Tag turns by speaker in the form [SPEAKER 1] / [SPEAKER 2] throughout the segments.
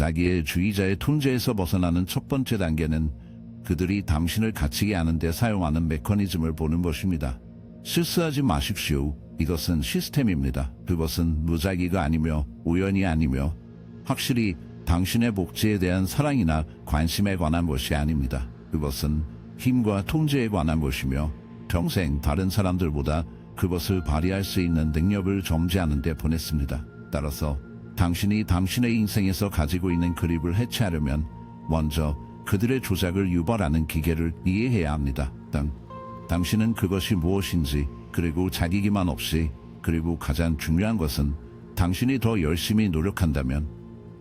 [SPEAKER 1] 자기의 주의자의 통제에서 벗어나는 첫 번째 단계는 그들이 당신을 갇히게 하는 데 사용하는 메커니즘을 보는 것입니다. 실수하지 마십시오. 이것은 시스템입니다. 그것은 무작위가 아니며 우연이 아니며 확실히 당신의 복지에 대한 사랑이나 관심에 관한 것이 아닙니다. 그것은 힘과 통제에 관한 것이며 평생 다른 사람들보다 그것을 발휘할 수 있는 능력을 점지하는 데 보냈습니다. 따라서 당신이 당신의 인생에서 가지고 있는 그립을 해체하려면 먼저 그들의 조작을 유발하는 기계를 이해해야 합니다. 당신은 그것이 무엇인지, 그리고 자기 기만 없이, 그리고 가장 중요한 것은 당신이 더 열심히 노력한다면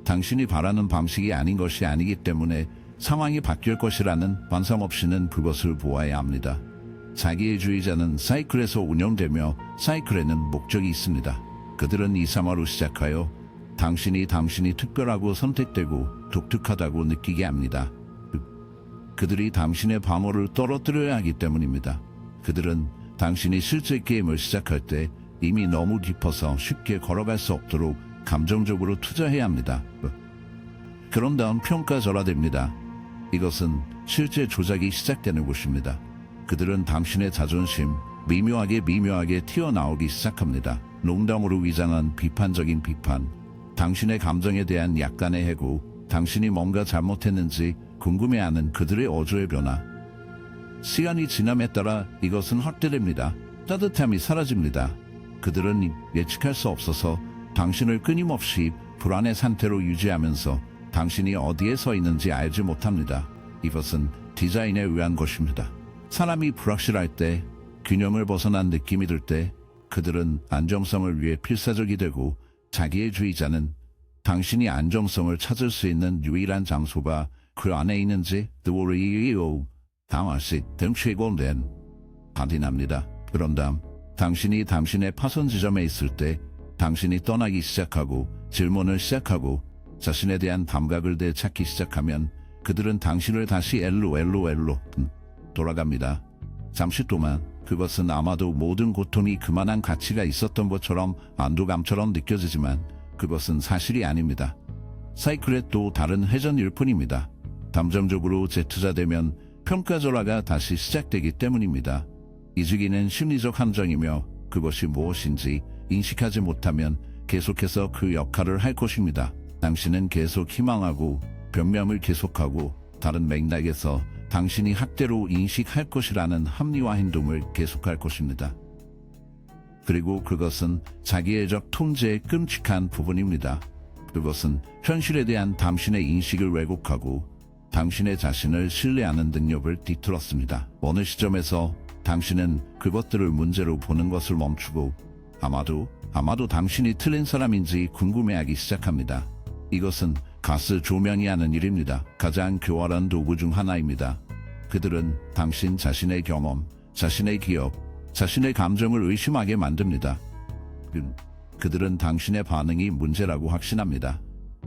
[SPEAKER 1] 당신이 바라는 방식이 아닌 것이 아니기 때문에 상황이 바뀔 것이라는 반성 없이는 그것을 보아야 합니다. 자기의 주의자는 사이클에서 운영되며 사이클에는 목적이 있습니다. 그들은 2, 3화로 시작하여 당신이 특별하고 선택되고 독특하다고 느끼게 합니다. 그들이 당신의 방어를 떨어뜨려야 하기 때문입니다. 그들은 당신이 실제 게임을 시작할 때 이미 너무 깊어서 쉽게 걸어갈 수 없도록 감정적으로 투자해야 합니다. 그런 다음 평가절하됩니다. 이것은 실제 조작이 시작되는 곳입니다. 그들은 당신의 자존심, 미묘하게 튀어나오기 시작합니다. 농담으로 위장한 비판적인 비판, 당신의 감정에 대한 약간의 해고, 당신이 뭔가 잘못했는지 궁금해하는 그들의 어조의 변화. 시간이 지남에 따라 이것은 확대됩니다. 따뜻함이 사라집니다. 그들은 예측할 수 없어서 당신을 끊임없이 불안의 상태로 유지하면서 당신이 어디에 서 있는지 알지 못합니다. 이것은 디자인에 의한 것입니다. 사람이 불확실할 때, 균형을 벗어난 느낌이 들 때 그들은 안정성을 위해 필사적이 되고 자기의 주의자는 당신이 안정성을 찾을 수 있는 유일한 장소가 그 안에 있는지 당할시 등취곤된 확인합니다. 그런 다음 당신이 당신의 파손 지점에 있을 때 당신이 떠나기 시작하고 질문을 시작하고 자신에 대한 감각을 되찾기 시작하면 그들은 당신을 다시 엘로 돌아갑니다. 잠시 동안 그것은 아마도 모든 고통이 그만한 가치가 있었던 것처럼 안도감처럼 느껴지지만 그것은 사실이 아닙니다. 사이클의 또 다른 회전일 뿐입니다. 감정적으로 재투자되면 평가절하가 다시 시작되기 때문입니다. 이 시기는 심리적 함정이며 그것이 무엇인지 인식하지 못하면 계속해서 그 역할을 할 것입니다. 당신은 계속 희망하고 변명을 계속하고 다른 맥락에서 당신이 학대로 인식할 것이라는 합리화 행동을 계속할 것입니다. 그리고 그것은 자기애적 통제의 끔찍한 부분입니다. 그것은 현실에 대한 당신의 인식을 왜곡하고 당신의 자신을 신뢰하는 능력을 뒤틀었습니다. 어느 시점에서 당신은 그것들을 문제로 보는 것을 멈추고 아마도 당신이 틀린 사람인지 궁금해하기 시작합니다. 이것은 가스 조명이 하는 일입니다. 가장 교활한 도구 중 하나입니다. 그들은 당신 자신의 경험, 자신의 기억, 자신의 감정을 의심하게 만듭니다. 그들은 당신의 반응이 문제라고 확신합니다.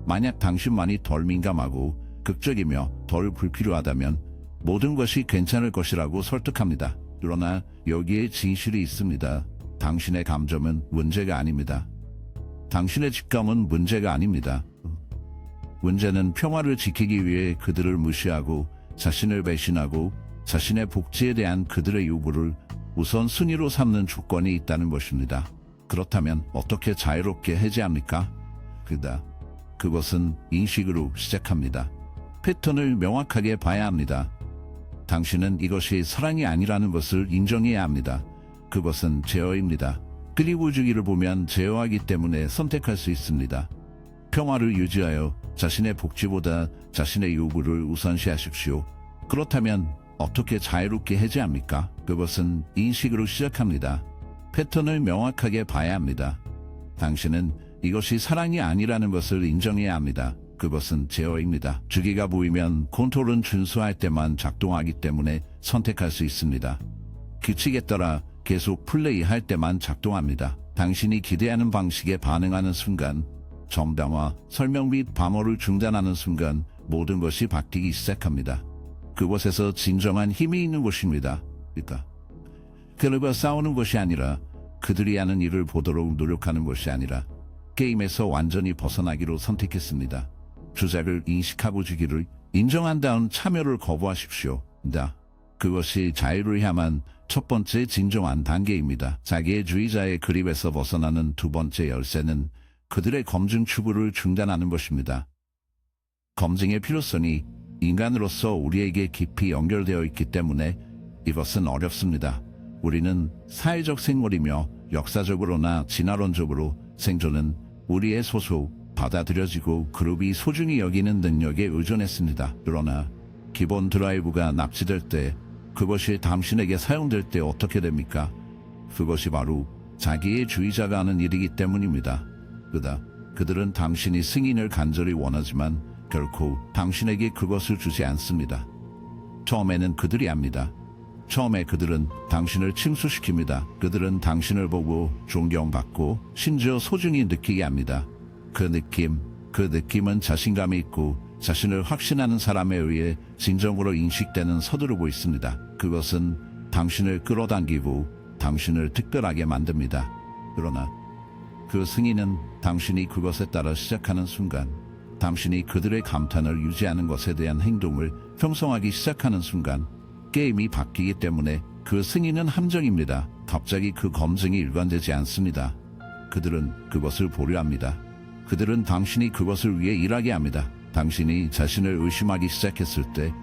[SPEAKER 1] 만약 당신만이 덜 민감하고 극적이며 덜 불필요하다면 모든 것이 괜찮을 것이라고 설득합니다. 그러나 여기에 진실이 있습니다. 당신의 감정은 문제가 아닙니다. 당신의 직감은 문제가 아닙니다. 문제는 평화를 지키기 위해 그들을 무시하고 자신을 배신하고 자신의 복지에 대한 그들의 요구를 우선순위로 삼는 조건이 있다는 것입니다. 그렇다면 어떻게 자유롭게 해제합니까? 그것은 인식으로 시작합니다. 패턴을 명확하게 봐야 합니다. 당신은 이것이 사랑이 아니라는 것을 인정해야 합니다. 그것은 제어입니다. 그리고 주기를 보면 제어하기 때문에 선택할 수 있습니다. 평화를 유지하여 자신의 복지보다 자신의 요구를 우선시하십시오. 그렇다면 어떻게 자유롭게 해제합니까? 그것은 인식으로 시작합니다. 패턴을 명확하게 봐야 합니다. 당신은 이것이 사랑이 아니라는 것을 인정해야 합니다. 그것은 제어입니다. 주기가 보이면 컨트롤은 준수할 때만 작동하기 때문에 선택할 수 있습니다. 규칙에 따라 계속 플레이할 때만 작동합니다. 당신이 기대하는 방식에 반응하는 순간, 정당화, 설명 및 방어를 중단하는 순간 모든 것이 바뀌기 시작합니다. 그곳에서 진정한 힘이 있는 곳입니다. 그들과 싸우는 것이 아니라 그들이 하는 일을 보도록 노력하는 것이 아니라 게임에서 완전히 벗어나기로 선택했습니다. 주작을 인식하고 주기를 인정한 다음 참여를 거부하십시오. 그것이 자유를 향한 첫 번째 진정한 단계입니다. 자기애주의자의 그립에서 벗어나는 두 번째 열쇠는 그들의 검증 추구를 중단하는 것입니다. 검증의 필요성이 인간으로서 우리에게 깊이 연결되어 있기 때문에 이것은 어렵습니다. 우리는 사회적 생물이며 역사적으로나 진화론적으로 생존은 우리의 소수, 받아들여지고 그룹이 소중히 여기는 능력에 의존했습니다. 그러나 기본 드라이브가 납치될 때, 그것이 당신에게 사용될 때 어떻게 됩니까? 그것이 바로 자기애주의자가 하는 일이기 때문입니다. 그들은 당신이 승인을 간절히 원하지만 결코 당신에게 그것을 주지 않습니다. 처음에는 그들이 압니다. 처음에 그들은 당신을 칭수시킵니다. 그들은 당신을 보고 존경받고 심지어 소중히 느끼게 합니다. 그 느낌은 자신감이 있고 자신을 확신하는 사람에 의해 진정으로 인식되는 서두르고 있습니다. 그것은 당신을 끌어당기고 당신을 특별하게 만듭니다. 그러나 그 승인은 당신이 그것에 따라 시작하는 순간, 당신이 그들의 감탄을 유지하는 것에 대한 행동을 형성하기 시작하는 순간 게임이 바뀌기 때문에 그 승인은 함정입니다. 갑자기 그 검증이 일관되지 않습니다. 그들은 그것을 보류합니다. 그들은 당신이 그것을 위해 일하게 합니다. 당신이 자신을 의심하기 시작했을 때,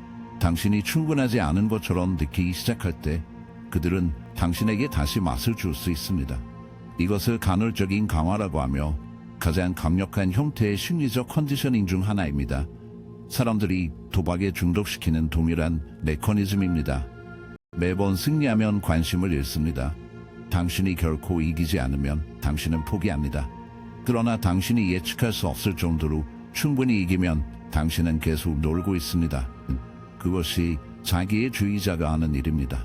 [SPEAKER 1] 당신이 충분하지 않은 것처럼 느끼기 시작할 때 그들은 당신에게 다시 맛을 줄 수 있습니다. 이것을 간헐적인 강화라고 하며 가장 강력한 형태의 심리적 컨디셔닝 중 하나입니다. 사람들이 도박에 중독시키는 동일한 메커니즘입니다. 매번 승리하면 관심을 잃습니다. 당신이 결코 이기지 않으면 당신은 포기합니다. 그러나 당신이 예측할 수 없을 정도로 충분히 이기면 당신은 계속 놀고 있습니다. 그것이 자기애주의자가 하는 일입니다.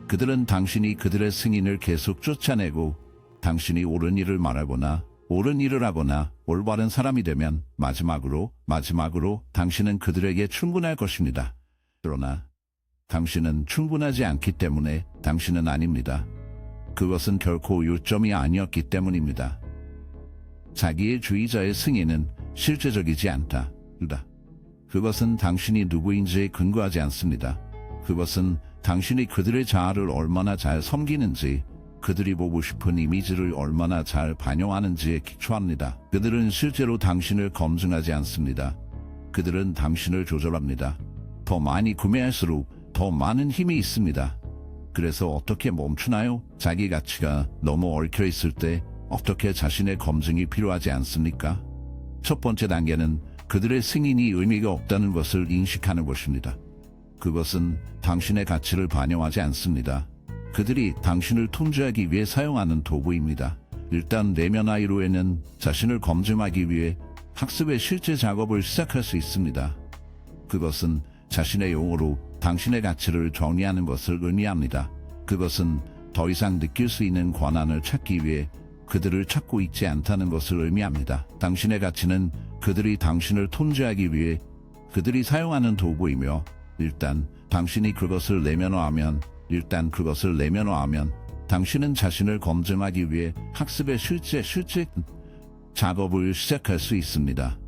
[SPEAKER 1] 그들은 당신이 그들의 승인을 계속 쫓아내고 당신이 옳은 일을 말하거나 옳은 일을 하거나 올바른 사람이 되면 마지막으로 당신은 그들에게 충분할 것입니다. 그러나 당신은 충분하지 않기 때문에 당신은 아닙니다. 그것은 결코 요점이 아니었기 때문입니다. 자기애주의자의 승인은 실제적이지 않다. 그것은 당신이 누구인지에 근거하지 않습니다. 그것은 당신이 그들의 자아를 얼마나 잘 섬기는지, 그들이 보고 싶은 이미지를 얼마나 잘 반영하는지에 기초합니다. 그들은 실제로 당신을 검증하지 않습니다. 그들은 당신을 조절합니다. 더 많이 구매할수록 더 많은 힘이 있습니다. 그래서 어떻게 멈추나요? 자기 가치가 너무 얽혀 있을 때 어떻게 자신의 검증이 필요하지 않습니까? 첫 번째 단계는 그들의 승인이 의미가 없다는 것을 인식하는 것입니다. 그것은 당신의 가치를 반영하지 않습니다. 그들이 당신을 통제하기 위해 사용하는 도구입니다. 일단 내면 아이로에는 자신을 검증하기 위해 학습의 실제 작업을 시작할 수 있습니다. 그것은 자신의 용어로 당신의 가치를 정의하는 것을 의미합니다. 그것은 더 이상 느낄 수 있는 권한을 찾기 위해 그들을 찾고 있지 않다는 것을 의미합니다. 당신의 가치는 그들이 당신을 통제하기 위해 그들이 사용하는 도구이며, 일단 당신이 그것을 내면화하면 당신은 자신을 검증하기 위해 학습의 실제 작업을 시작할 수 있습니다.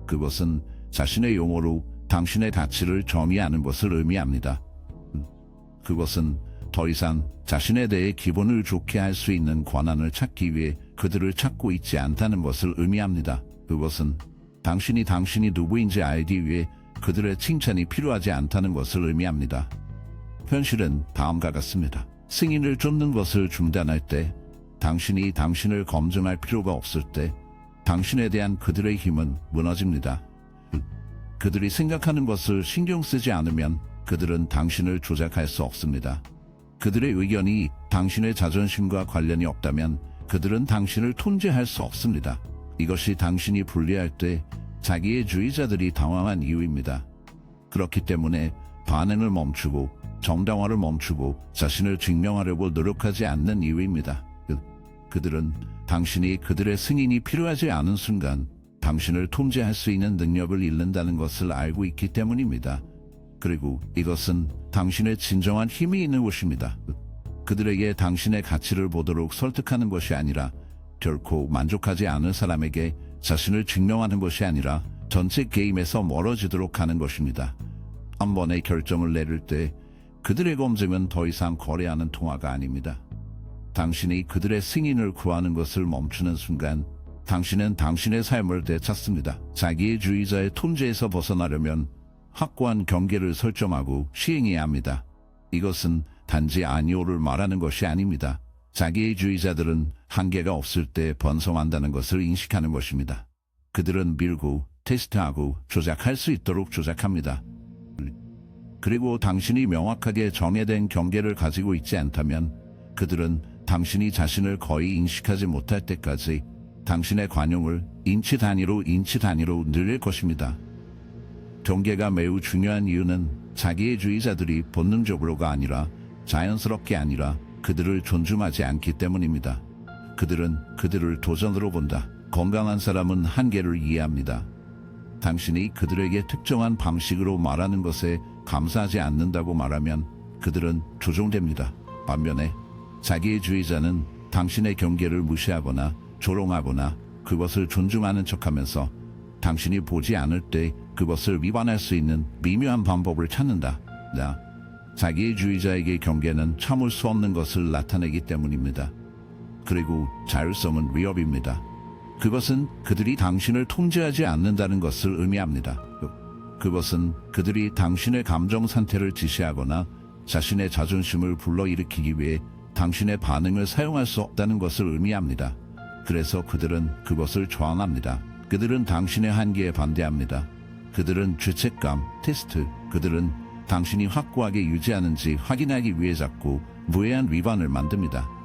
[SPEAKER 1] 그것은 자신의 용어로 당신의 가치를 정의하는 것을 의미합니다. 그것은 더 이상 자신에 대해 기분을 좋게 할 수 있는 권한을 찾기 위해 그들을 찾고 있지 않다는 것을 의미합니다. 그것은 당신이 누구인지 알기 위해 그들의 칭찬이 필요하지 않다는 것을 의미합니다. 현실은 다음과 같습니다. 승인을 쫓는 것을 중단할 때, 당신이 당신을 검증할 필요가 없을 때, 당신에 대한 그들의 힘은 무너집니다. 그들이 생각하는 것을 신경 쓰지 않으면 그들은 당신을 조작할 수 없습니다. 그들의 의견이 당신의 자존심과 관련이 없다면 그들은 당신을 통제할 수 없습니다. 이것이 당신이 불리할 때 자기애주의자들이 당황한 이유입니다. 그렇기 때문에 반응을 멈추고 정당화를 멈추고 자신을 증명하려고 노력하지 않는 이유입니다. 그들은 당신이 그들의 승인이 필요하지 않은 순간 당신을 통제할 수 있는 능력을 잃는다는 것을 알고 있기 때문입니다. 그리고 이것은 당신의 진정한 힘이 있는 것입니다. 그들에게 당신의 가치를 보도록 설득하는 것이 아니라, 결코 만족하지 않을 사람에게 자신을 증명하는 것이 아니라 전체 게임에서 멀어지도록 하는 것입니다. 한 번의 결정을 내릴 때 그들의 검증은 더 이상 거래하는 통화가 아닙니다. 당신이 그들의 승인을 구하는 것을 멈추는 순간 당신은 당신의 삶을 되찾습니다. 자기의 주의자의 통제에서 벗어나려면 확고한 경계를 설정하고 시행해야 합니다. 이것은 단지 아니오를 말하는 것이 아닙니다. 자기의 주의자들은 한계가 없을 때 번성한다는 것을 인식하는 것입니다. 그들은 밀고 테스트하고 조작할 수 있도록 조작합니다. 그리고 당신이 명확하게 정해된 경계를 가지고 있지 않다면 그들은 당신이 자신을 거의 인식하지 못할 때까지 당신의 관용을 인치 단위로 늘릴 것입니다. 경계가 매우 중요한 이유는 자기의 주의자들이 본능적으로가 아니라 자연스럽게 아니라 그들을 존중하지 않기 때문입니다. 그들은 그들을 도전으로 본다. 건강한 사람은 한계를 이해합니다. 당신이 그들에게 특정한 방식으로 말하는 것에 감사하지 않는다고 말하면 그들은 조종됩니다. 반면에 자기의 주의자는 당신의 경계를 무시하거나 조롱하거나 그것을 존중하는 척하면서 당신이 보지 않을 때 그것을 위반할 수 있는 미묘한 방법을 찾는다. 자기의 주의자에게 경계는 참을 수 없는 것을 나타내기 때문입니다. 그리고 자율성은 위협입니다. 그것은 그들이 당신을 통제하지 않는다는 것을 의미합니다. 그것은 그들이 당신의 감정 상태를 지시하거나 자신의 자존심을 불러일으키기 위해 당신의 반응을 사용할 수 없다는 것을 의미합니다. 그래서 그들은 그것을 저항합니다. 그들은 당신의 한계에 반대합니다. 그들은 죄책감, 테스트, 그들은 당신이 확고하게 유지하는지 확인하기 위해 자꾸 무해한 위반을 만듭니다.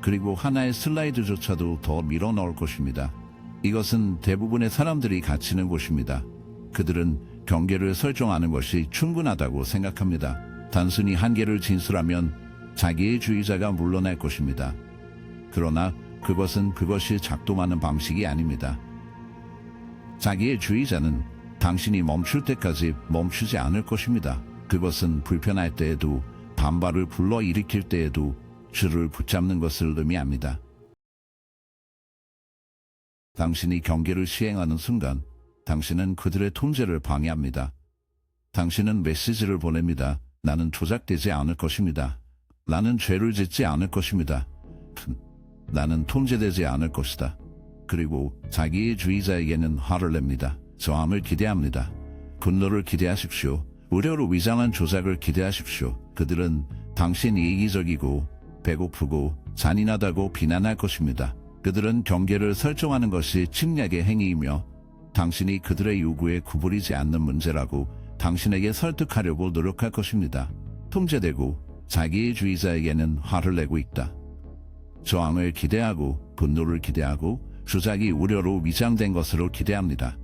[SPEAKER 1] 그리고 하나의 슬라이드조차도 더 밀어넣을 것입니다. 이것은 대부분의 사람들이 갇히는 곳입니다. 그들은 경계를 설정하는 것이 충분하다고 생각합니다. 단순히 한계를 진술하면 자기의 주의자가 물러날 것입니다. 그러나 그것은 그것이 작동하는 방식이 아닙니다. 자기의 주의자는 당신이 멈출 때까지 멈추지 않을 것입니다. 그것은 불편할 때에도 반발을 불러일으킬 때에도 줄을 붙잡는 것을 의미합니다. 당신이 경계를 시행하는 순간 당신은 그들의 통제를 방해합니다. 당신은 메시지를 보냅니다. 나는 조작되지 않을 것입니다. 나는 죄를 짓지 않을 것입니다. 나는 통제되지 않을 것이다. 그리고 자기의 주의자에게는 화를 냅니다. 저항을 기대합니다. 분노를 기대하십시오. 우려로 위장한 조작을 기대하십시오. 그들은 당신이 이기적이고 배고프고 잔인하다고 비난할 것입니다. 그들은 경계를 설정하는 것이 침략의 행위이며 당신이 그들의 요구에 구부리지 않는 문제라고 당신에게 설득하려고 노력할 것입니다. 통제되고 자기의 주의자에게는 화를 내고 있다. 저항을 기대하고 분노를 기대하고 조작이 우려로 위장된 것으로 기대합니다.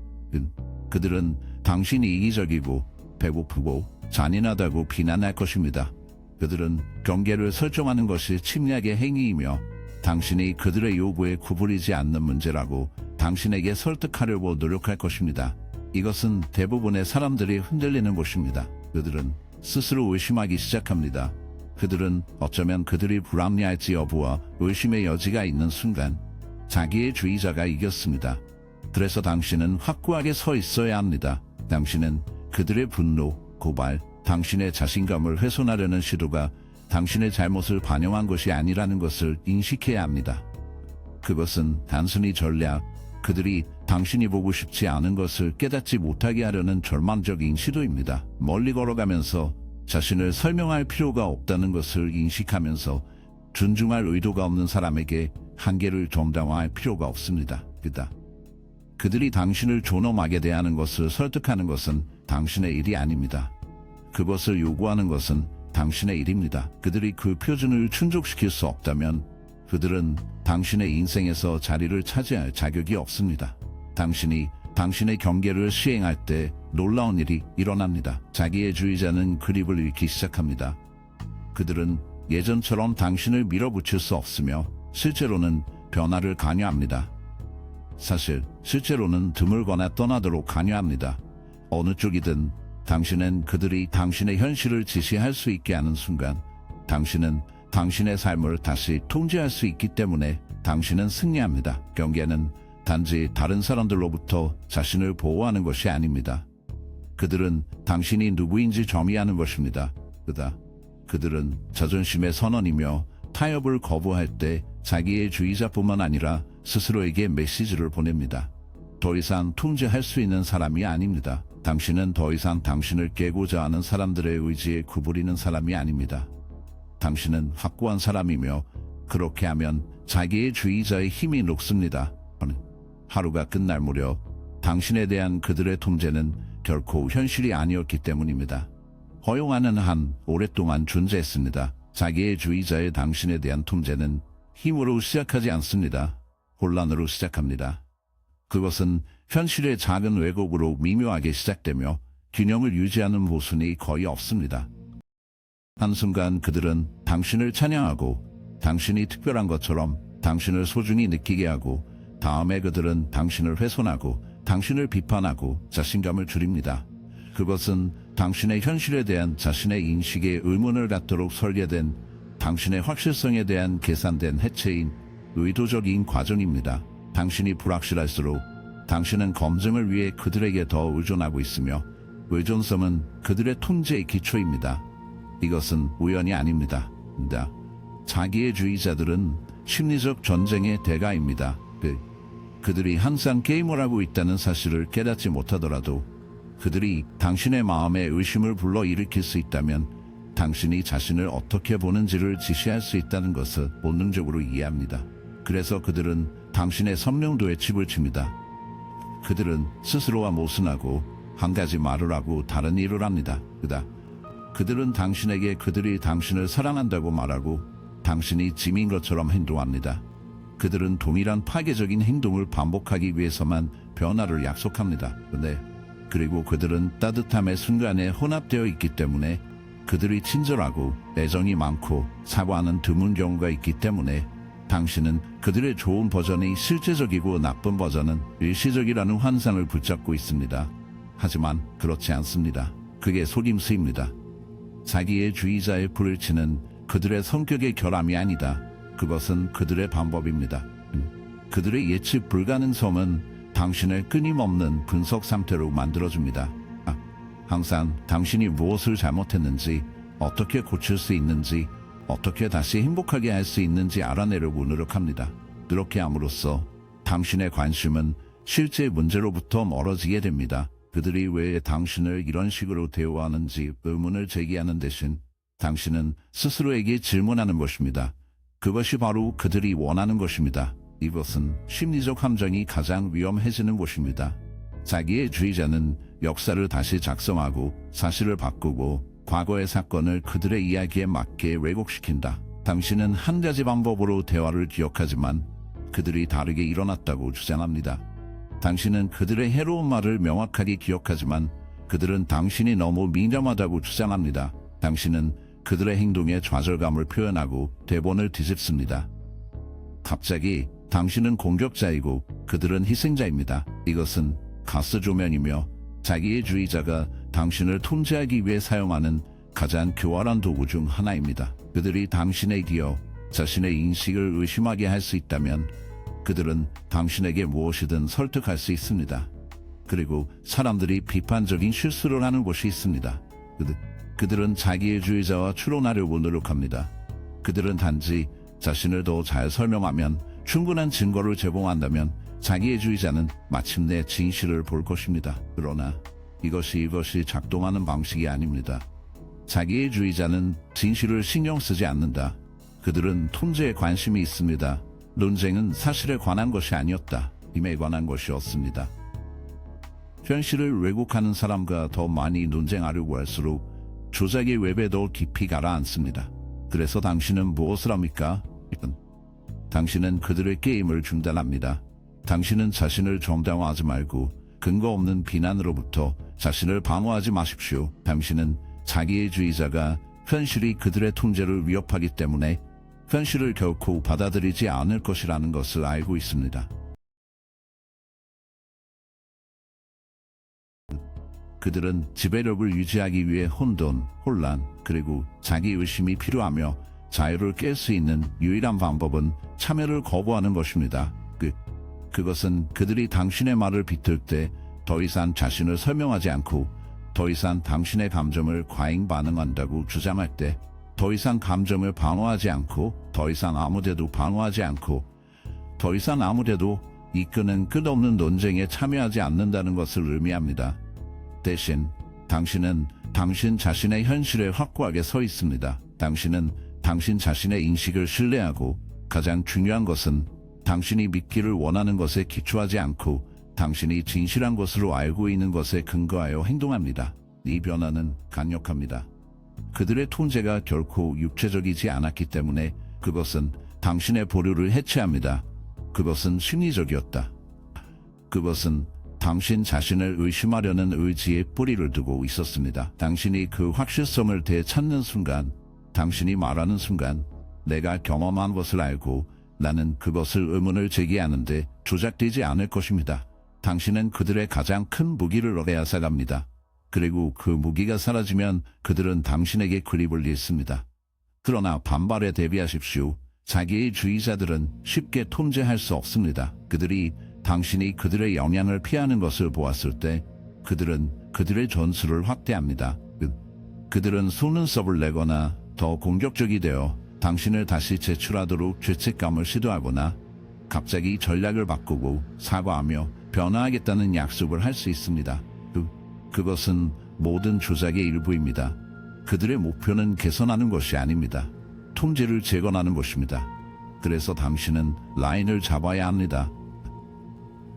[SPEAKER 1] 그들은 당신이 이기적이고 배고프고 잔인하다고 비난할 것입니다. 그들은 경계를 설정하는 것이 침략의 행위이며 당신이 그들의 요구에 구부리지 않는 문제라고 당신에게 설득하려고 노력할 것입니다. 이것은 대부분의 사람들이 흔들리는 곳입니다. 그들은 스스로 의심하기 시작합니다. 그들은 어쩌면 그들이 불합리할지 여부와 의심의 여지가 있는 순간 자기의 주의자가 이겼습니다. 그래서 당신은 확고하게 서 있어야 합니다. 당신은 그들의 분노, 고발, 당신의 자신감을 훼손하려는 시도가 당신의 잘못을 반영한 것이 아니라는 것을 인식해야 합니다. 그것은 단순히 전략, 그들이 당신이 보고 싶지 않은 것을 깨닫지 못하게 하려는 절망적인 시도입니다. 멀리 걸어가면서 자신을 설명할 필요가 없다는 것을 인식하면서 존중할 의도가 없는 사람에게 한계를 정당화할 필요가 없습니다. 그들이 당신을 존엄하게 대하는 것을 설득하는 것은 당신의 일이 아닙니다. 그것을 요구하는 것은 당신의 일입니다. 그들이 그 표준을 충족시킬 수 없다면 그들은 당신의 인생에서 자리를 차지할 자격이 없습니다. 당신이 당신의 경계를 시행할 때 놀라운 일이 일어납니다. 자기의 주의자는 그립을 잃기 시작합니다. 그들은 예전처럼 당신을 밀어붙일 수 없으며 실제로는 변화를 강요합니다. 사실 실제로는 드물거나 떠나도록 강요합니다. 어느 쪽이든 당신은 그들이 당신의 현실을 지시할 수 있게 하는 순간 당신은 당신의 삶을 다시 통제할 수 있기 때문에 당신은 승리합니다. 경계는 단지 다른 사람들로부터 자신을 보호하는 것이 아닙니다. 그들은 당신이 누구인지 점이하는 것입니다. 그들은 자존심의 선언이며 타협을 거부할 때 자기의 주의자뿐만 아니라 스스로에게 메시지를 보냅니다. 더 이상 통제할 수 있는 사람이 아닙니다. 당신은 더 이상 당신을 깨고자 하는 사람들의 의지에 구부리는 사람이 아닙니다. 당신은 확고한 사람이며 그렇게 하면 자기의 주의자의 힘이 녹습니다. 하루가 끝날 무렵 당신에 대한 그들의 통제는 결코 현실이 아니었기 때문입니다. 허용하는 한 오랫동안 존재했습니다. 자기의 주의자의 당신에 대한 통제는 힘으로 시작하지 않습니다. 혼란으로 시작합니다. 그것은 현실의 작은 왜곡으로 미묘하게 시작되며 균형을 유지하는 모순이 거의 없습니다. 한순간 그들은 당신을 찬양하고 당신이 특별한 것처럼 당신을 소중히 느끼게 하고 다음에 그들은 당신을 훼손하고 당신을 비판하고 자신감을 줄입니다. 그것은 당신의 현실에 대한 자신의 인식에 의문을 갖도록 설계된 당신의 확실성에 대한 계산된 해체인 의도적인 과정입니다. 당신이 불확실할수록 당신은 검증을 위해 그들에게 더 의존하고 있으며 의존성은 그들의 통제의 기초입니다. 이것은 우연이 아닙니다. 자기의 주의자들은 심리적 전쟁의 대가입니다. 그들이 항상 게임을 하고 있다는 사실을 깨닫지 못하더라도 그들이 당신의 마음에 의심을 불러일으킬 수 있다면 당신이 자신을 어떻게 보는지를 지시할 수 있다는 것을 본능적으로 이해합니다. 그래서 그들은 당신의 선명도에 칩을 칩니다. 그들은 스스로와 모순하고 한 가지 말을 하고 다른 일을 합니다. 그들은 당신에게 그들이 당신을 사랑한다고 말하고 당신이 짐인 것처럼 행동합니다. 그들은 동일한 파괴적인 행동을 반복하기 위해서만 변화를 약속합니다. 그리고 그들은 따뜻함의 순간에 혼합되어 있기 때문에 그들이 친절하고 애정이 많고 사과하는 드문 경우가 있기 때문에 당신은 그들의 좋은 버전이 실제적이고 나쁜 버전은 일시적이라는 환상을 붙잡고 있습니다. 하지만 그렇지 않습니다. 그게 속임수입니다. 자기의 주의자의 불을 치는 그들의 성격의 결함이 아니다. 그것은 그들의 방법입니다. 그들의 예측 불가능성은 당신을 끊임없는 분석 상태로 만들어줍니다. 항상 당신이 무엇을 잘못했는지, 어떻게 고칠 수 있는지, 어떻게 다시 행복하게 할 수 있는지 알아내려고 노력합니다. 그렇게 함으로써 당신의 관심은 실제 문제로부터 멀어지게 됩니다. 그들이 왜 당신을 이런 식으로 대우하는지 의문을 제기하는 대신 당신은 스스로에게 질문하는 것입니다. 그것이 바로 그들이 원하는 것입니다. 이것은 심리적 함정이 가장 위험해지는 곳입니다. 자기의 주의자는 역사를 다시 작성하고 사실을 바꾸고 과거의 사건을 그들의 이야기에 맞게 왜곡시킨다. 당신은 한 가지 방법으로 대화를 기억하지만 그들이 다르게 일어났다고 주장합니다. 당신은 그들의 해로운 말을 명확하게 기억하지만 그들은 당신이 너무 민감하다고 주장합니다. 당신은 그들의 행동에 좌절감을 표현하고 대본을 뒤집습니다. 갑자기 당신은 공격자이고 그들은 희생자입니다. 이것은 가스 조명이며 자기의 주의자가 당신을 통제하기 위해 사용하는 가장 교활한 도구 중 하나입니다. 그들이 당신에 기어 자신의 인식을 의심하게 할 수 있다면 그들은 당신에게 무엇이든 설득할 수 있습니다. 그리고 사람들이 비판적인 실수를 하는 곳이 있습니다. 그들은 자기의 주의자와 추론하려고 노력합니다. 그들은 단지 자신을 더 잘 설명하면 충분한 증거를 제공한다면 자기의 주의자는 마침내 진실을 볼 것입니다. 그러나 이것이 작동하는 방식이 아닙니다. 자기의 주의자는 진실을 신경 쓰지 않는다. 그들은 통제에 관심이 있습니다. 논쟁은 사실에 관한 것이 아니었다. 힘에 관한 것이었습니다. 현실을 왜곡하는 사람과 더 많이 논쟁하려고 할수록 조작의 웹에 더 깊이 가라앉습니다. 그래서 당신은 무엇을 합니까? 당신은 그들의 게임을 중단합니다. 당신은 자신을 정당화하지 말고 근거 없는 비난으로부터 자신을 방어하지 마십시오. 당신은 자기의 주의자가 현실이 그들의 통제를 위협하기 때문에 현실을 결코 받아들이지 않을 것이라는 것을 알고 있습니다. 그들은 지배력을 유지하기 위해 혼돈, 혼란, 그리고 자기의심이 필요하며 자유를 깰 수 있는 유일한 방법은 참여를 거부하는 것입니다. 그것은 그들이 당신의 말을 비틀 때 더 이상 자신을 설명하지 않고 더 이상 당신의 감정을 과잉 반응한다고 주장할 때 더 이상 감정을 방어하지 않고 더 이상 아무데도 방어하지 않고 더 이상 아무데도 이끄는 끝없는 논쟁에 참여하지 않는다는 것을 의미합니다. 대신 당신은 당신 자신의 현실에 확고하게 서 있습니다. 당신은 당신 자신의 인식을 신뢰하고 가장 중요한 것은 당신이 믿기를 원하는 것에 기초하지 않고 당신이 진실한 것으로 알고 있는 것에 근거하여 행동합니다. 이 변화는 강력합니다. 그들의 통제가 결코 육체적이지 않았기 때문에 그것은 당신의 보류를 해체합니다. 그것은 심리적이었다. 그것은 당신 자신을 의심하려는 의지에 뿌리를 두고 있었습니다. 당신이 그 확실성을 되찾는 순간, 당신이 말하는 순간, 내가 경험한 것을 알고 나는 그것을 의문을 제기하는데 조작되지 않을 것입니다. 당신은 그들의 가장 큰 무기를 빼앗아갑니다. 그리고 그 무기가 사라지면 그들은 당신에게 그립을 잃습니다. 그러나 반발에 대비하십시오. 자기의 주의자들은 쉽게 통제할 수 없습니다. 그들이 당신이 그들의 영향을 피하는 것을 보았을 때 그들은 그들의 전술을 확대합니다. 그들은 속눈썹을 내거나 더 공격적이 되어 당신을 다시 제출하도록 죄책감을 시도하거나 갑자기 전략을 바꾸고 사과하며 변화하겠다는 약속을 할 수 있습니다. 그것은 모든 조작의 일부입니다. 그들의 목표는 개선하는 것이 아닙니다. 통제를 재건하는 것입니다. 그래서 당신은 라인을 잡아야 합니다.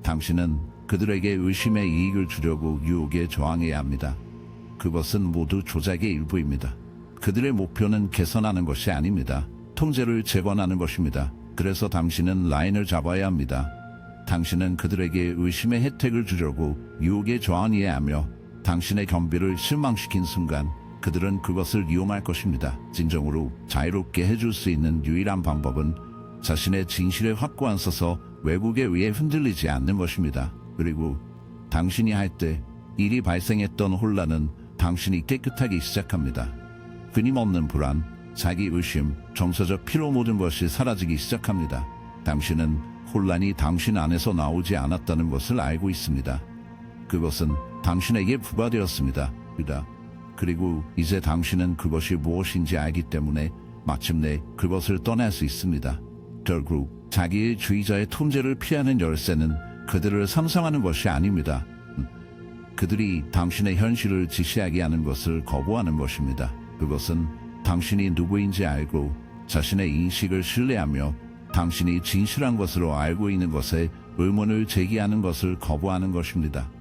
[SPEAKER 1] 당신은 그들에게 의심의 이익을 주려고 유혹에 저항해야 합니다. 그것은 모두 조작의 일부입니다. 그들의 목표는 개선하는 것이 아닙니다. 통제를 재건하는 것입니다. 그래서 당신은 라인을 잡아야 합니다. 당신은 그들에게 의심의 혜택을 주려고 유혹에 저항해야 하며 당신의 경비를 실망시킨 순간 그들은 그것을 이용할 것입니다. 진정으로 자유롭게 해줄 수 있는 유일한 방법은 자신의 진실에 확고한 서서 외국에 의해 흔들리지 않는 것입니다. 그리고 당신이 할 때 일이 발생했던 혼란은 당신이 깨끗하기 시작합니다. 끊임없는 불안, 자기 의심, 정서적 피로 모든 것이 사라지기 시작합니다. 당신은 혼란이 당신 안에서 나오지 않았다는 것을 알고 있습니다. 그것은 당신에게 부과되었습니다. 그리고 이제 당신은 그것이 무엇인지 알기 때문에 마침내 그것을 떠날 수 있습니다. 결국 자기의 주의자의 통제를 피하는 열쇠는 그들을 상상하는 것이 아닙니다. 그들이 당신의 현실을 지시하게 하는 것을 거부하는 것입니다. 그것은 당신이 누구인지 알고 자신의 인식을 신뢰하며 당신이 진실한 것으로 알고 있는 것에 의문을 제기하는 것을 거부하는 것입니다.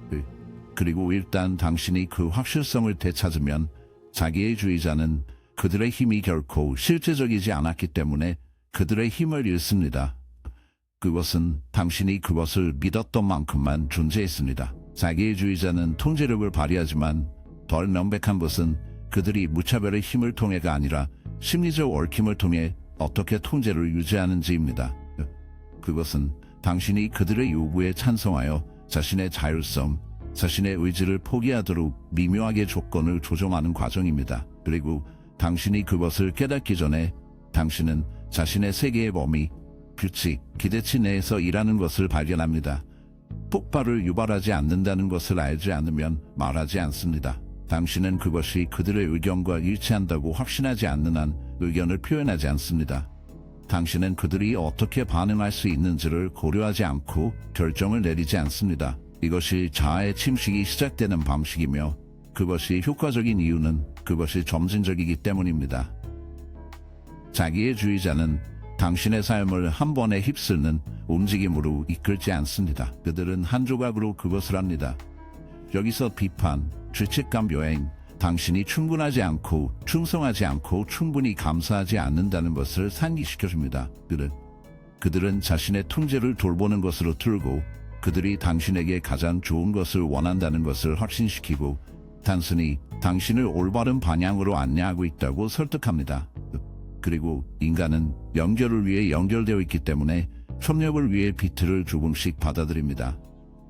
[SPEAKER 1] 그리고 일단 당신이 그 확실성을 되찾으면 자기의 주의자는 그들의 힘이 결코 실제적이지 않았기 때문에 그들의 힘을 잃습니다. 그것은 당신이 그것을 믿었던 만큼만 존재했습니다. 자기의 주의자는 통제력을 발휘하지만 덜 명백한 것은 그들이 무차별의 힘을 통해가 아니라 심리적 얽힘을 통해 어떻게 통제를 유지하는지입니다. 그것은 당신이 그들의 요구에 찬성하여 자신의 자율성, 자신의 의지를 포기하도록 미묘하게 조건을 조정하는 과정입니다. 그리고 당신이 그것을 깨닫기 전에 당신은 자신의 세계의 범위, 규칙, 기대치 내에서 일하는 것을 발견합니다. 폭발을 유발하지 않는다는 것을 알지 않으면 말하지 않습니다. 당신은 그것이 그들의 의견과 일치한다고 확신하지 않는 한 의견을 표현하지 않습니다. 당신은 그들이 어떻게 반응할 수 있는지를 고려하지 않고 결정을 내리지 않습니다. 이것이 자아의 침식이 시작되는 방식이며 그것이 효과적인 이유는 그것이 점진적이기 때문입니다. 자기의 주의자는 당신의 삶을 한 번에 휩쓸는 움직임으로 이끌지 않습니다. 그들은 한 조각으로 그것을 합니다. 여기서 비판, 죄책감 여행, 당신이 충분하지 않고 충성하지 않고 충분히 감사하지 않는다는 것을 상기시켜줍니다. 그들은 자신의 통제를 돌보는 것으로 틀고 그들이 당신에게 가장 좋은 것을 원한다는 것을 확신시키고 단순히 당신을 올바른 방향으로 안내하고 있다고 설득합니다. 그리고 인간은 연결을 위해 연결되어 있기 때문에 협력을 위해 비트를 조금씩 받아들입니다.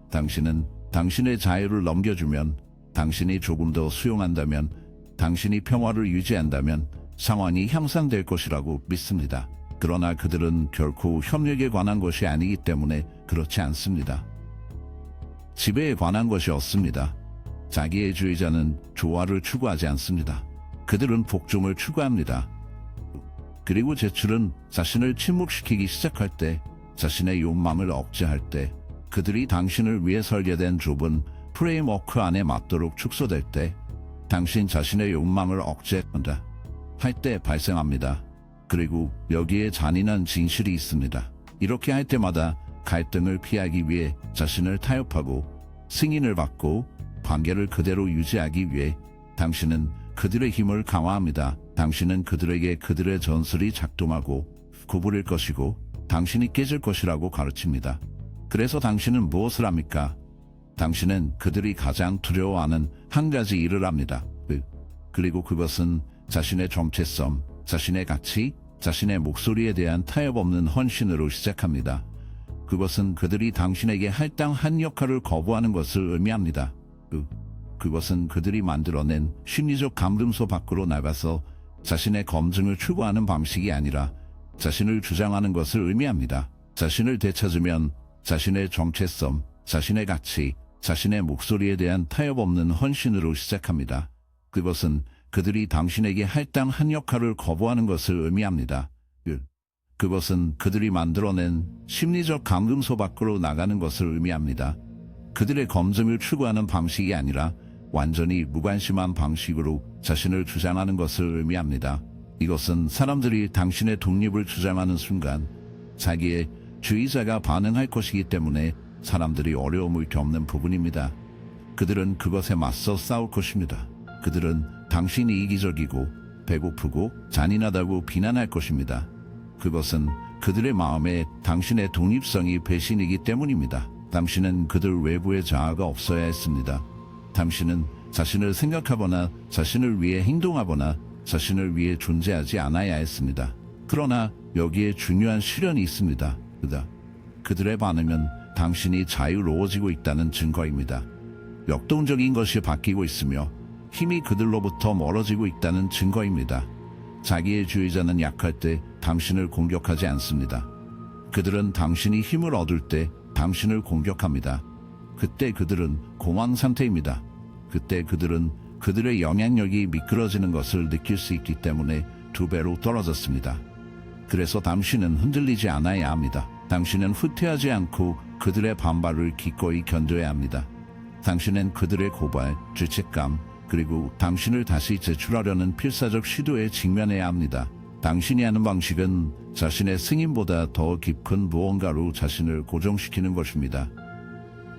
[SPEAKER 1] 당신은 당신의 자유를 넘겨주면, 당신이 조금 더 수용한다면, 당신이 평화를 유지한다면 상황이 향상될 것이라고 믿습니다. 그러나 그들은 결코 협력에 관한 것이 아니기 때문에 그렇지 않습니다. 지배에 관한 것이 없습니다. 자기의 주의자는 조화를 추구하지 않습니다. 그들은 복종을 추구합니다. 그리고 제출은 자신을 침묵시키기 시작할 때, 자신의 욕망을 억제할 때, 그들이 당신을 위해 설계된 좁은 프레임워크 안에 맞도록 축소될 때, 당신 자신의 욕망을 억제한다 할 때 발생합니다. 그리고 여기에 잔인한 진실이 있습니다. 이렇게 할 때마다 갈등을 피하기 위해 자신을 타협하고 승인을 받고 관계를 그대로 유지하기 위해 당신은 그들의 힘을 강화합니다. 당신은 그들에게 그들의 전술이 작동하고 구부릴 것이고 당신이 깨질 것이라고 가르칩니다. 그래서 당신은 무엇을 합니까? 당신은 그들이 가장 두려워하는 한 가지 일을 합니다. 그리고 그것은 자신의 정체성, 자신의 가치, 자신의 목소리에 대한 타협 없는 헌신으로 시작합니다. 그것은 그들이 당신에게 할당한 역할을 거부하는 것을 의미합니다. 그것은 그들이 만들어낸 심리적 감금소 밖으로 나가서 자신의 검증을 추구하는 방식이 아니라 자신을 주장하는 것을 의미합니다. 자신을 되찾으면 자신의 정체성, 자신의 가치, 자신의 목소리에 대한 타협 없는 헌신으로 시작합니다. 그것은 그들이 당신에게 할당한 역할을 거부하는 것을 의미합니다. 그것은 그들이 만들어낸 심리적 감금소 밖으로 나가는 것을 의미합니다. 그들의 검증을 추구하는 방식이 아니라 완전히 무관심한 방식으로 자신을 주장하는 것을 의미합니다. 이것은 사람들이 당신의 독립을 주장하는 순간 자기의 주의자가 반응할 것이기 때문에 사람들이 어려움을 겪는 부분입니다. 그들은 그것에 맞서 싸울 것입니다. 그들은 당신이 이기적이고 배고프고 잔인하다고 비난할 것입니다. 그것은 그들의 마음에 당신의 독립성이 배신이기 때문입니다. 당신은 그들 외부의 자아가 없어야 했습니다. 당신은 자신을 생각하거나 자신을 위해 행동하거나 자신을 위해 존재하지 않아야 했습니다. 그러나 여기에 중요한 시련이 있습니다. 그들의 반응은 당신이 자유로워지고 있다는 증거입니다. 역동적인 것이 바뀌고 있으며 힘이 그들로부터 멀어지고 있다는 증거입니다. 자기의 주의자는 약할 때 당신을 공격하지 않습니다. 그들은 당신이 힘을 얻을 때 당신을 공격합니다. 그때 그들은 공황 상태입니다. 그때 그들은 그들의 영향력이 미끄러지는 것을 느낄 수 있기 때문에 2배로 떨어졌습니다. 그래서 당신은 흔들리지 않아야 합니다. 당신은 후퇴하지 않고 그들의 반발을 기꺼이 견뎌야 합니다. 당신은 그들의 고발, 죄책감, 그리고 당신을 다시 제출하려는 필사적 시도에 직면해야 합니다. 당신이 하는 방식은 자신의 승인보다 더 깊은 무언가로 자신을 고정시키는 것입니다.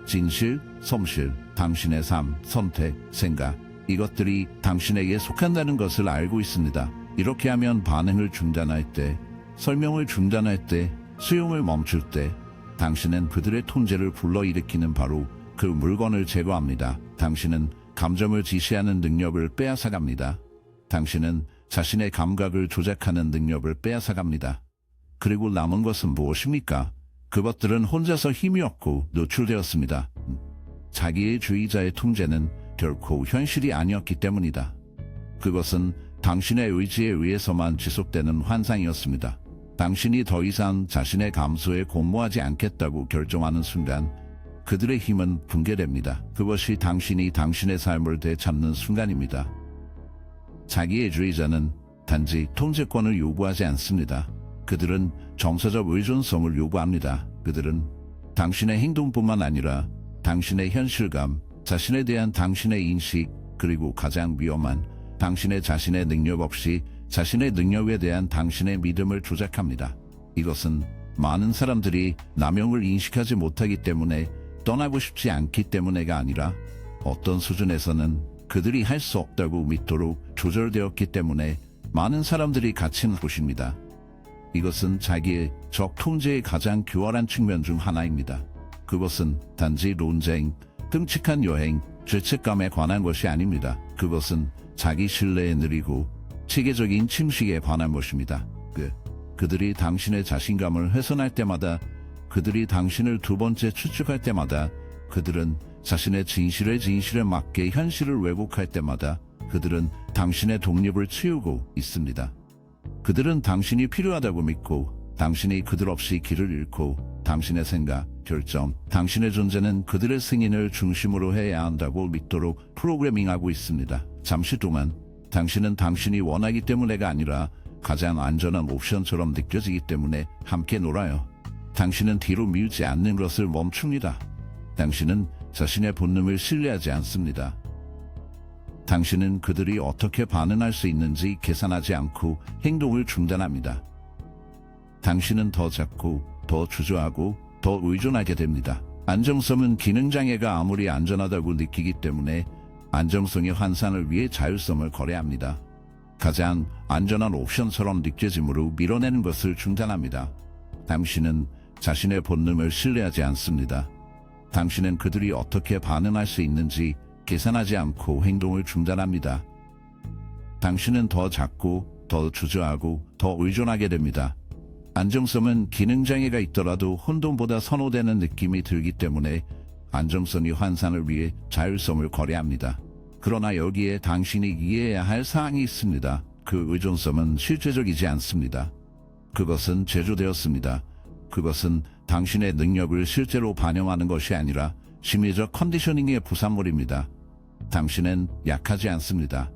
[SPEAKER 1] 진실, 성실, 당신의 삶, 선택, 생각, 이것들이 당신에게 속한다는 것을 알고 있습니다. 이렇게 하면 반응을 중단할 때, 설명을 중단할 때, 수용을 멈출 때, 당신은 그들의 통제를 불러일으키는 바로 그 물건을 제거합니다. 당신은 감정을 지시하는 능력을 빼앗아갑니다. 당신은 자신의 감각을 조작하는 능력을 빼앗아갑니다. 그리고 남은 것은 무엇입니까? 그것들은 혼자서 힘이 없고 노출되었습니다. 자기의 주의자의 통제는 결코 현실이 아니었기 때문이다. 그것은 당신의 의지에 의해서만 지속되는 환상이었습니다. 당신이 더 이상 자신의 감수에 공모하지 않겠다고 결정하는 순간 그들의 힘은 붕괴됩니다. 그것이 당신이 당신의 삶을 되찾는 순간입니다. 자기의 주의자는 단지 통제권을 요구하지 않습니다. 그들은 정서적 의존성을 요구합니다. 그들은 당신의 행동뿐만 아니라 당신의 현실감, 자신에 대한 당신의 인식, 그리고 가장 위험한 당신의 자신의 능력 없이 자신의 능력에 대한 당신의 믿음을 조작합니다. 이것은 많은 사람들이 남용을 인식하지 못하기 때문에 떠나고 싶지 않기 때문에가 아니라 어떤 수준에서는 그들이 할 수 없다고 믿도록 조절되었기 때문에 많은 사람들이 갇힌 곳입니다. 이것은 자기의 적 통제의 가장 교활한 측면 중 하나입니다. 그것은 단지 논쟁, 끔찍한 여행, 죄책감에 관한 것이 아닙니다. 그것은 자기 신뢰에 느리고 체계적인 침식에 관한 것입니다. 그들이 당신의 자신감을 훼손할 때마다, 그들이 당신을 두 번째 추측할 때마다, 그들은 자신의 진실에 맞게 현실을 왜곡할 때마다 그들은 당신의 독립을 치우고 있습니다. 그들은 당신이 필요하다고 믿고 당신이 그들 없이 길을 잃고 당신의 생각, 결정, 당신의 존재는 그들의 승인을 중심으로 해야 한다고 믿도록 프로그래밍하고 있습니다. 잠시 동안 당신은 당신이 원하기 때문에가 아니라 가장 안전한 옵션처럼 느껴지기 때문에 함께 놀아요. 당신은 뒤로 미우지 않는 것을 멈춥니다. 당신은 자신의 본능을 신뢰하지 않습니다. 당신은 그들이 어떻게 반응할 수 있는지 계산하지 않고 행동을 중단합니다. 당신은 더 잡고, 더 주저하고, 더 의존하게 됩니다. 안정성은 기능장애가 아무리 안전하다고 느끼기 때문에 안정성의 환상을 위해 자율성을 거래합니다. 가장 안전한 옵션처럼 느껴짐으로 밀어내는 것을 중단합니다. 당신은 자신의 본능을 신뢰하지 않습니다. 당신은 그들이 어떻게 반응할 수 있는지 계산하지 않고 행동을 중단합니다. 당신은 더 작고, 더 주저하고, 더 의존하게 됩니다. 안정성은 기능장애가 있더라도 혼돈보다 선호되는 느낌이 들기 때문에 안정성이 환상을 위해 자율성을 거래합니다. 그러나 여기에 당신이 이해해야 할 사항이 있습니다. 그 의존성은 실제적이지 않습니다. 그것은 제조되었습니다. 그것은 당신의 능력을 실제로 반영하는 것이 아니라 심리적 컨디셔닝의 부산물입니다. 당신은 약하지 않습니다.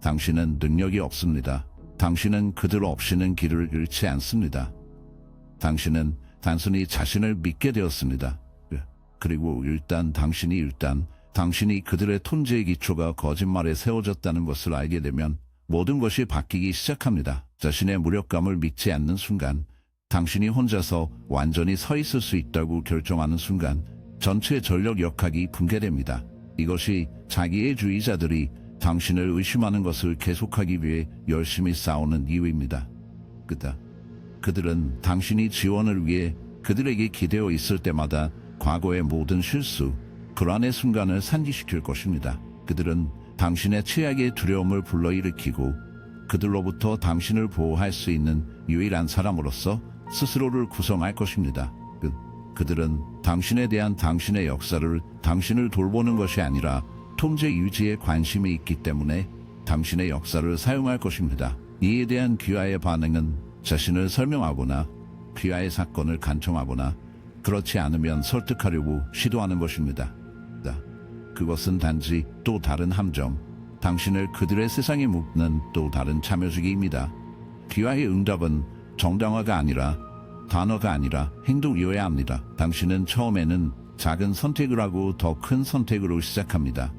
[SPEAKER 1] 당신은 능력이 없습니다. 당신은 그들 없이는 길을 잃지 않습니다. 당신은 단순히 자신을 믿게 되었습니다. 그리고 당신이 그들의 통제의 기초가 거짓말에 세워졌다는 것을 알게 되면 모든 것이 바뀌기 시작합니다. 자신의 무력감을 믿지 않는 순간, 당신이 혼자서 완전히 서 있을 수 있다고 결정하는 순간 전체 전력 역학이 붕괴됩니다. 이것이 자기애주의자들이 당신을 의심하는 것을 계속하기 위해 열심히 싸우는 이유입니다. 그들은 당신이 지원을 위해 그들에게 기대어 있을 때마다 과거의 모든 실수, 불안의 순간을 상기시킬 것입니다. 그들은 당신의 최악의 두려움을 불러일으키고 그들로부터 당신을 보호할 수 있는 유일한 사람으로서 스스로를 구성할 것입니다. 그들은 당신에 대한 당신의 역사를 당신을 돌보는 것이 아니라 통제 유지에 관심이 있기 때문에 당신의 역사를 사용할 것입니다. 이에 대한 귀하의 반응은 자신을 설명하거나 귀하의 사건을 간청하거나 그렇지 않으면 설득하려고 시도하는 것입니다. 그것은 단지 또 다른 함정, 당신을 그들의 세상에 묶는 또 다른 참여주기입니다. 귀하의 응답은 정당화가 아니라 단어가 아니라 행동이어야 합니다. 당신은 처음에는 작은 선택을 하고 더 큰 선택으로 시작합니다.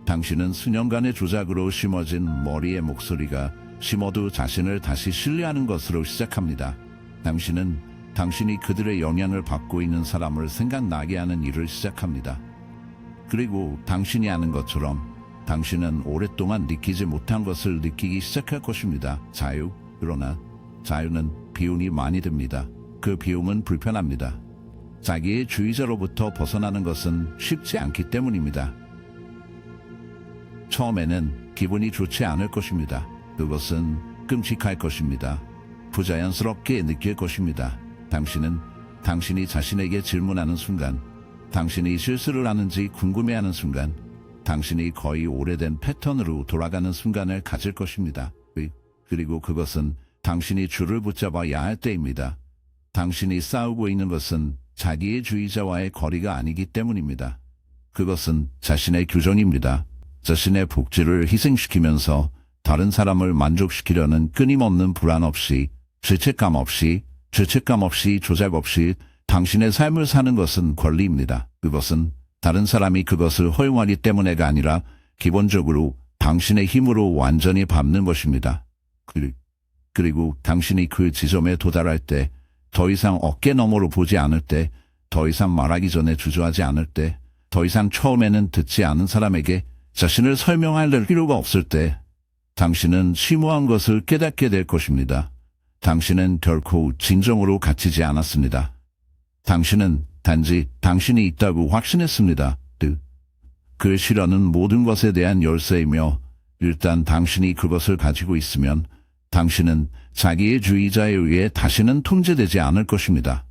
[SPEAKER 1] 당신은 수년간의 조작으로 심어진 머리의 목소리가 심어도 자신을 다시 신뢰하는 것으로 시작합니다. 당신은 당신이 그들의 영향을 받고 있는 사람을 생각나게 하는 일을 시작합니다. 그리고 당신이 아는 것처럼 당신은 오랫동안 느끼지 못한 것을 느끼기 시작할 것입니다. 그러나 자유는 비용이 많이 듭니다. 그 비용은 불편합니다. 자기의 주의자로부터 벗어나는 것은 쉽지 않기 때문입니다. 처음에는 기분이 좋지 않을 것입니다. 그것은 끔찍할 것입니다. 부자연스럽게 느낄 것입니다. 당신은 당신이 자신에게 질문하는 순간, 당신이 실수를 하는지 궁금해하는 순간, 당신이 거의 오래된 패턴으로 돌아가는 순간을 가질 것입니다. 그리고 그것은 당신이 줄을 붙잡아야 할 때입니다. 당신이 싸우고 있는 것은 자기의 주의자와의 거리가 아니기 때문입니다. 그것은 자신의 규정입니다. 자신의 복지를 희생시키면서 다른 사람을 만족시키려는 끊임없는 불안 없이, 죄책감 없이, 조작 없이 당신의 삶을 사는 것은 권리입니다. 그것은 다른 사람이 그것을 허용하기 때문에가 아니라 기본적으로 당신의 힘으로 완전히 밟는 것입니다. 그리고 당신이 그 지점에 도달할 때, 더 이상 어깨 너머로 보지 않을 때, 더 이상 말하기 전에 주저하지 않을 때, 더 이상 처음에는 듣지 않은 사람에게 자신을 설명할 필요가 없을 때, 당신은 심오한 것을 깨닫게 될 것입니다. 당신은 결코 진정으로 갇히지 않았습니다. 당신은 단지 당신이 있다고 확신했습니다. 그 실현은 모든 것에 대한 열쇠이며 일단 당신이 그것을 가지고 있으면 당신은 자기의 주의자에 의해 다시는 통제되지 않을 것입니다.